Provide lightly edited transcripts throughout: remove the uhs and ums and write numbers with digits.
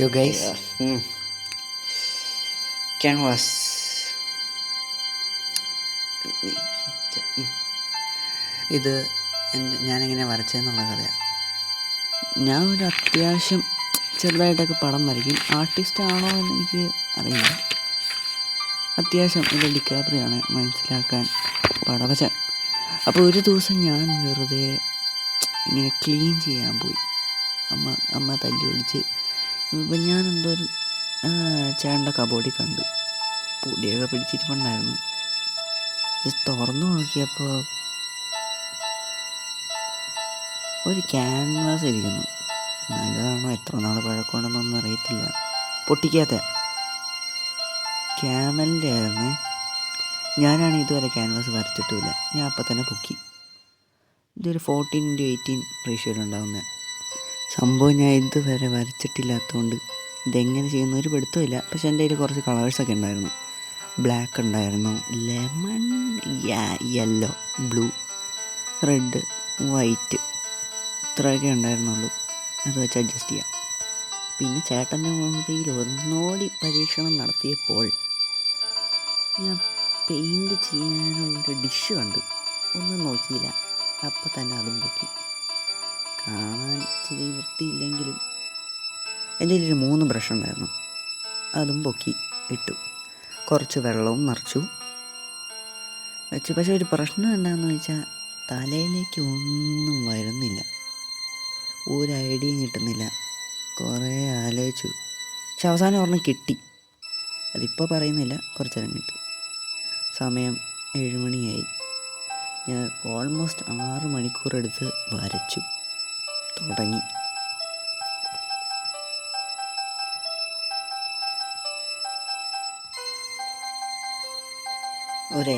യോ guys, canvas ഇത് ഞാനെങ്ങനെ വരച്ചതെന്നുള്ള കഥയാണ്. ഞാൻ ഒരു അത്യാവശ്യം ചെറുതായിട്ടൊക്കെ പടം വരയ്ക്കും. ആർട്ടിസ്റ്റ് ആണോ എന്ന് എനിക്ക് അറിയില്ല. അത്യാവശ്യം ഇത് ഡിക്കാപ്രിയാണ് മനസ്സിലാക്കാൻ പടവച്ച. അപ്പോൾ ഒരു ദിവസം ഞാൻ വെറുതെ ഇങ്ങനെ ക്ലീൻ ചെയ്യാൻ പോയി. അമ്മ തല്ലി ഓടിച്ച്. ഇപ്പം ഞാൻ എന്തോ ഒരു ചേട്ടൻ്റെ കബോർഡിൽ കണ്ട് പൊടിയൊക്കെ പിടിച്ചിട്ടുണ്ടായിരുന്നു. ജസ്റ്റ് തുറന്നു നോക്കിയപ്പോൾ ഒരു ക്യാൻവാസ് ഇരിക്കുന്നു. നല്ലതാണോ എത്ര നാൾ പഴക്കമുണ്ടെന്നൊന്നും അറിയത്തില്ല. പൊട്ടിക്കാത്ത ക്യാമലിൻ്റെ ആയിരുന്നേ. ഞാനാണ് ഇതുവരെ ക്യാൻവാസ് വരച്ചിട്ടുമില്ല. ഞാൻ അപ്പം തന്നെ പൊക്കി. ഇതൊരു 14:18 റേഷ്യോയിലുണ്ടാവുന്ന സംഭവം. ഞാൻ ഇതുവരെ വരച്ചിട്ടില്ലാത്തതുകൊണ്ട് ഇതെങ്ങനെ ചെയ്യുന്ന ഒരു പിടുത്തമില്ല. പക്ഷെ എൻ്റെ കയ്യിൽ കുറച്ച് കളേഴ്സൊക്കെ ഉണ്ടായിരുന്നു. ബ്ലാക്ക് ഉണ്ടായിരുന്നു, lemon, yellow, blue, red, white, ഇത്രയൊക്കെ ഉണ്ടായിരുന്നുള്ളൂ. അത് വെച്ച് അഡ്ജസ്റ്റ് ചെയ്യാം. പിന്നെ ചേട്ടൻ്റെ മുറിയിൽ ഒന്നോടി പരീക്ഷണം നടത്തിയപ്പോൾ ഞാൻ പെയിൻറ്റ് ചെയ്യാനുള്ളൊരു ഡിഷ് കണ്ടു. ഒന്നും നോക്കിയില്ല, അപ്പം തന്നെ അതും പൊക്കി. കാണാൻ ഇച്ചിരി വൃത്തിയില്ലെങ്കിലും എൻ്റെ കയ്യിൽ 3 ബ്രഷ് ഉണ്ടായിരുന്നു. അതും പൊക്കി ഇട്ടു. കുറച്ച് വെള്ളവും നിറച്ചു വെച്ചു. പക്ഷെ ഒരു പ്രശ്നം എന്താണെന്ന് വെച്ചാൽ തലയിലേക്ക് ഒന്നും വരുന്നില്ല. ഒരു ഐഡിയയും കിട്ടുന്നില്ല. കുറേ ആലോചിച്ചു. പക്ഷെ അവസാനം ഒരെണ്ണം കിട്ടി. അതിപ്പോൾ പറയുന്നില്ല, കുറച്ച് നേരം കിട്ടി. സമയം 7 മണിയായി. ഞാൻ ഓൾമോസ്റ്റ് 6 മണിക്കൂർ എടുത്ത് വരച്ചു തുടങ്ങി.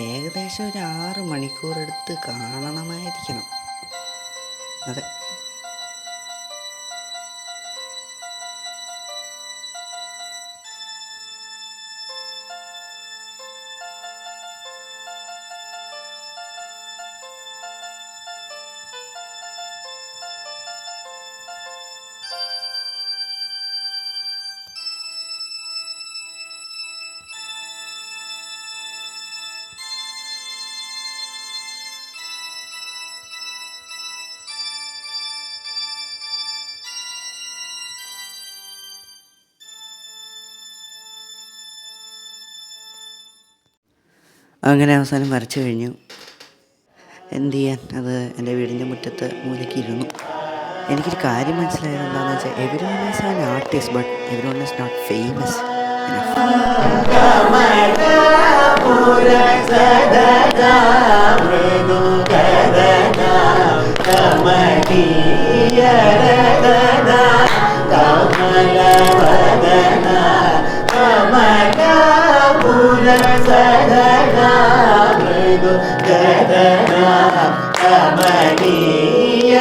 ഏകദേശം ഒരു 6 മണിക്കൂർ എടുത്ത് കാണണമായിരിക്കണം. അതെ. അങ്ങനെ അവസാനം വരച്ചു കഴിഞ്ഞു. എന്തു ചെയ്യാൻ, അത് എൻ്റെ വീടിൻ്റെ മുറ്റത്ത് മൂലയ്ക്കിരുന്നു. എനിക്കൊരു കാര്യം മനസ്സിലായത് എന്താണെന്ന് വെച്ചാൽ everyone is an artist, but everyone is not famous. കമനീയ